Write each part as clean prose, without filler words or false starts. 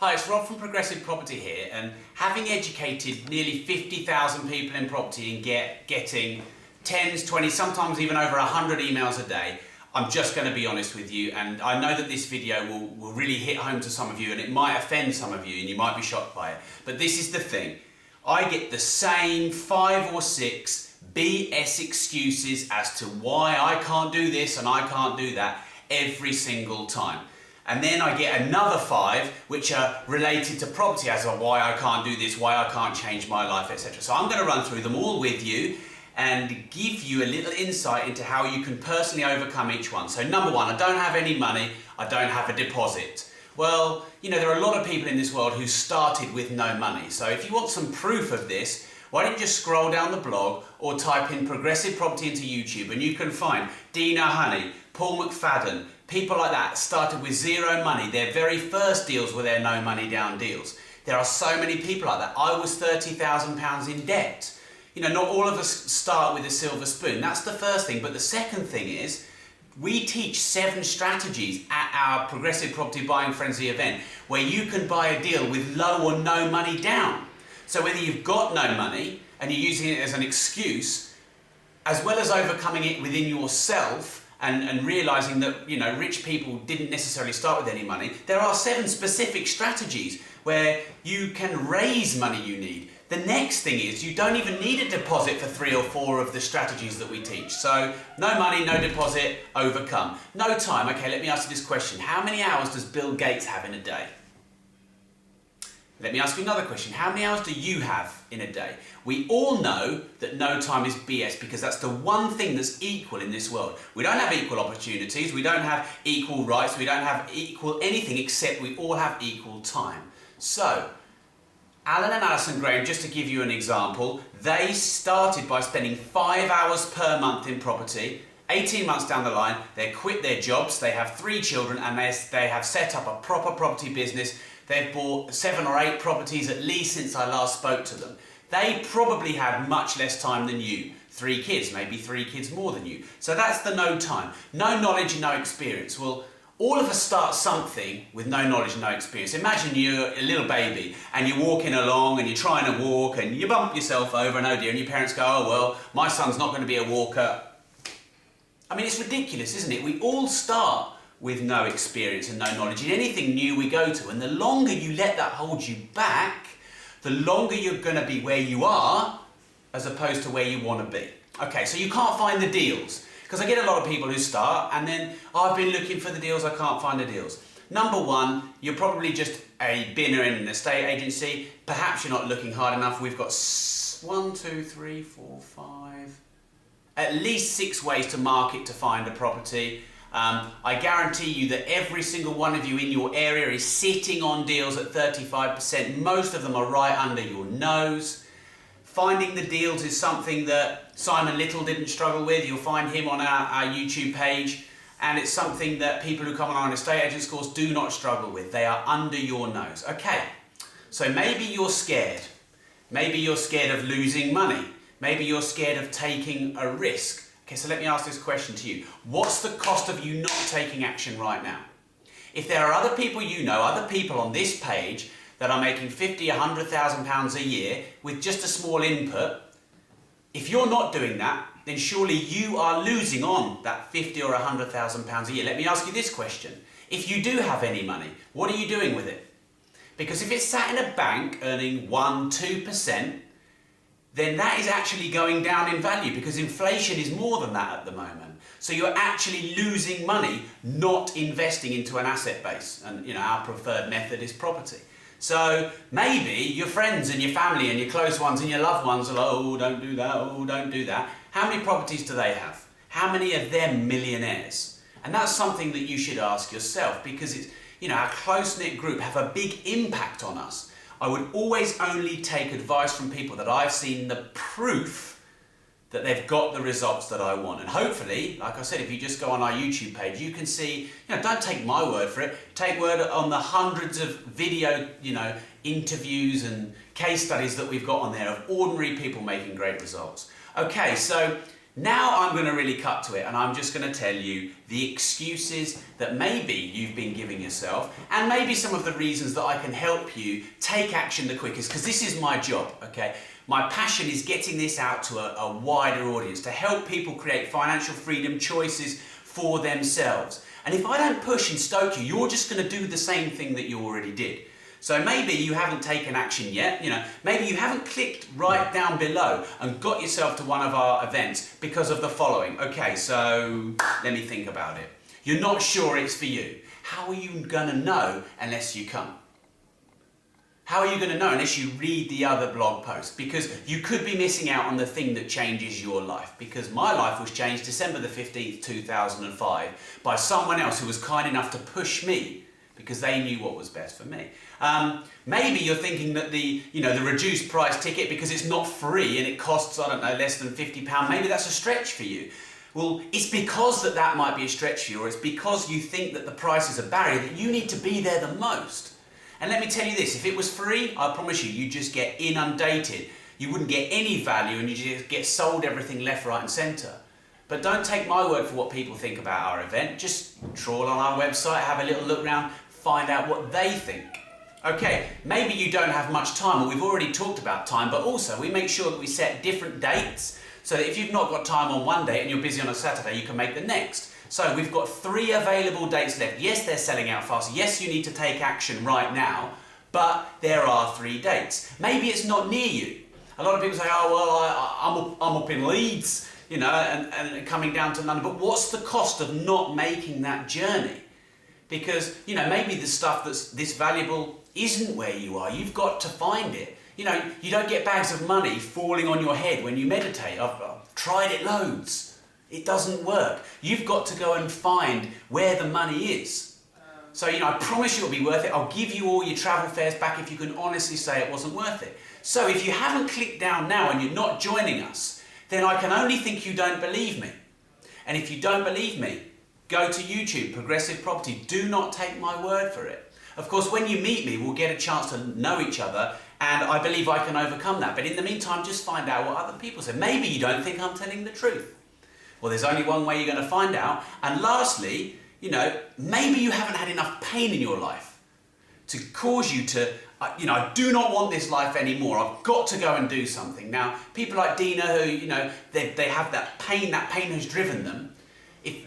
Hi, it's Rob from Progressive Property here, and having educated nearly 50,000 people in property and getting tens, 20, sometimes even over 100 emails a day, I'm just going to be honest with you, and I know that this video will really hit home to some of you and it might offend some of you and you might be shocked by it. But this is the thing, I get the same 5 or 6 BS excuses as to why I can't do this and I can't do that every single time. And then I get another 5 which are related to property as to why I can't do this, why I can't change my life, etc. So I'm going to run through them all with you and give you a little insight into how you can personally overcome each one. So number 1, I don't have any money, I don't have a deposit. Well, you know, there are a lot of people in this world who started with no money. So if you want some proof of this, why don't you just scroll down the blog or type in Progressive Property into YouTube and you can find Dean O'Honey, Paul McFadden, people like that started with zero money. Their very first deals were their no money down deals. There are so many people like that. I was £30,000 in debt. You know, not all of us start with a silver spoon. That's the first thing. But the second thing is, we teach 7 strategies at our Progressive Property Buying Frenzy event where you can buy a deal with low or no money down. So whether you've got no money and you're using it as an excuse, as well as overcoming it within yourself and realising that, you know, rich people didn't necessarily start with any money, there are 7 specific strategies where you can raise money you need. The next thing is you don't even need a deposit for 3 or 4 of the strategies that we teach. So no money, no deposit, overcome. No time. Okay, let me ask you this question. How many hours does Bill Gates have in a day? Let me ask you another question. How many hours do you have in a day? We all know that no time is BS because that's the one thing that's equal in this world. We don't have equal opportunities, we don't have equal rights, we don't have equal anything except we all have equal time. So, Alan and Alison Graham, just to give you an example, they started by spending 5 hours per month in property. 18 months down the line, they quit their jobs, they have 3 children and they have set up a proper property business. They've bought 7 or 8 properties at least since I last spoke to them. They probably had much less time than you. 3 kids, maybe 3 kids more than you. So that's the no time. No knowledge, no experience. Well, all of us start something with no knowledge, no experience. Imagine you're a little baby and you're walking along and you're trying to walk and you bump yourself over and oh dear, and your parents go, oh well, my son's not going to be a walker. I mean, it's ridiculous, isn't it? We all start with no experience and no knowledge in anything new we go to. And the longer you let that hold you back, the longer you're going to be where you are as opposed to where you want to be. Okay, so you can't find the deals. Because I get a lot of people who start and then, oh, I've been looking for the deals, I can't find the deals. Number 1, you're probably just a binner in an estate agency. Perhaps you're not looking hard enough. We've got 1, 2, 3, 4, 5, at least 6 ways to market to find a property. I guarantee you that every single one of you in your area is sitting on deals at 35%. Most of them are right under your nose. Finding the deals is something that Simon Little didn't struggle with. You'll find him on our YouTube page. And it's something that people who come on our estate agent course do not struggle with. They are under your nose. Okay, so maybe you're scared. Maybe you're scared of losing money. Maybe you're scared of taking a risk. Okay, so let me ask this question to you. What's the cost of you not taking action right now? If there are other people you know, other people on this page that are making £50,000, £100,000 a year with just a small input, if you're not doing that, then surely you are losing on that £50,000 or £100,000 a year. Let me ask you this question. If you do have any money, what are you doing with it? Because if it's sat in a bank earning 1, 2%, then that is actually going down in value because inflation is more than that at the moment. So you're actually losing money not investing into an asset base. And you know, our preferred method is property. So maybe your friends and your family and your close ones and your loved ones are like, oh, don't do that, oh, don't do that. How many properties do they have? How many of them millionaires? And that's something that you should ask yourself because it's, you know, our close-knit group have a big impact on us. I would always only take advice from people that I've seen the proof that they've got the results that I want. And hopefully, like I said, if you just go on our YouTube page, you can see, you know, don't take my word for it, take word on the hundreds of video, you know, interviews and case studies that we've got on there of ordinary people making great results. Okay, so Now I'm going to really cut to it, and I'm just going to tell you the excuses that maybe you've been giving yourself, and maybe some of the reasons that I can help you take action the quickest, because this is my job, okay? My passion is getting this out to a wider audience, to help people create financial freedom choices for themselves. And if I don't push and stoke you, you're just going to do the same thing that you already did. So maybe you haven't taken action yet, maybe you haven't clicked right down below and got yourself to one of our events because of the following. Okay, so let me think about it. You're not sure it's for you. How are you going to know unless you come? How are you going to know unless you read the other blog posts? Because you could be missing out on the thing that changes your life. Because my life was changed December the 15th, 2005 by someone else who was kind enough to push me because they knew what was best for me. Maybe you're thinking that the reduced price ticket, because it's not free and it costs, I don't know, less than £50, maybe that's a stretch for you. Well, it's because that might be a stretch for you, or it's because you think that the price is a barrier that you need to be there the most. And let me tell you this, if it was free, I promise you, you'd just get inundated. You wouldn't get any value and you just get sold everything left, right and centre. But don't take my word for what people think about our event. Just trawl on our website, have a little look around, find out what they think. Okay, maybe you don't have much time, or we've already talked about time, but also we make sure that we set different dates so that if you've not got time on one day and you're busy on a Saturday, you can make the next. So we've got 3 available dates left. Yes, they're selling out fast. Yes, you need to take action right now, but there are 3 dates. Maybe it's not near you. A lot of people say, oh, well, I'm up in Leeds, and coming down to London, but what's the cost of not making that journey? Because, maybe the stuff that's this valuable isn't where you are. You've got to find it. You don't get bags of money falling on your head when you meditate. I've tried it loads. It doesn't work. You've got to go and find where the money is. So, I promise you it'll be worth it. I'll give you all your travel fares back if you can honestly say it wasn't worth it. So if you haven't clicked down now and you're not joining us, then I can only think you don't believe me. And if you don't believe me, go to YouTube, Progressive Property. Do not take my word for it. Of course, when you meet me, we'll get a chance to know each other, and I believe I can overcome that. But in the meantime, just find out what other people say. Maybe you don't think I'm telling the truth. Well, there's only one way you're going to find out. And lastly, maybe you haven't had enough pain in your life to cause you to, I do not want this life anymore. I've got to go and do something. Now, people like Dina who, they have that pain has driven them.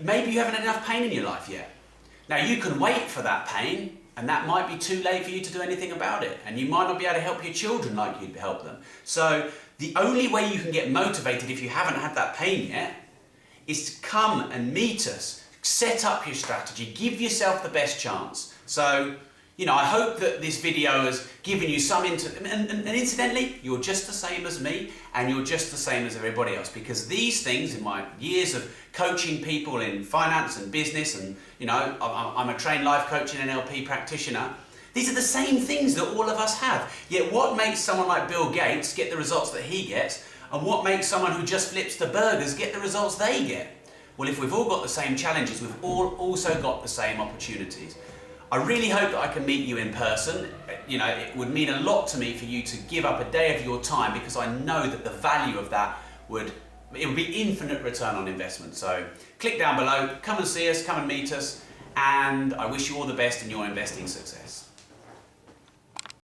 Maybe you haven't had enough pain in your life yet. Now, you can wait for that pain, and that might be too late for you to do anything about it. And you might not be able to help your children like you'd help them. So the only way you can get motivated if you haven't had that pain yet is to come and meet us, set up your strategy, give yourself the best chance. So, I hope that this video has given you some and incidentally, you're just the same as me and you're just the same as everybody else, because these things, in my years of coaching people in finance and business, and I'm a trained life coach and NLP practitioner, these are the same things that all of us have. Yet what makes someone like Bill Gates get the results that he gets, and what makes someone who just flips the burgers get the results they get? Well, if we've all got the same challenges, we've all also got the same opportunities. I really hope that I can meet you in person. It would mean a lot to me for you to give up a day of your time, because I know that the value of that would be infinite return on investment. So click down below, come and see us, come and meet us, and I wish you all the best in your investing success.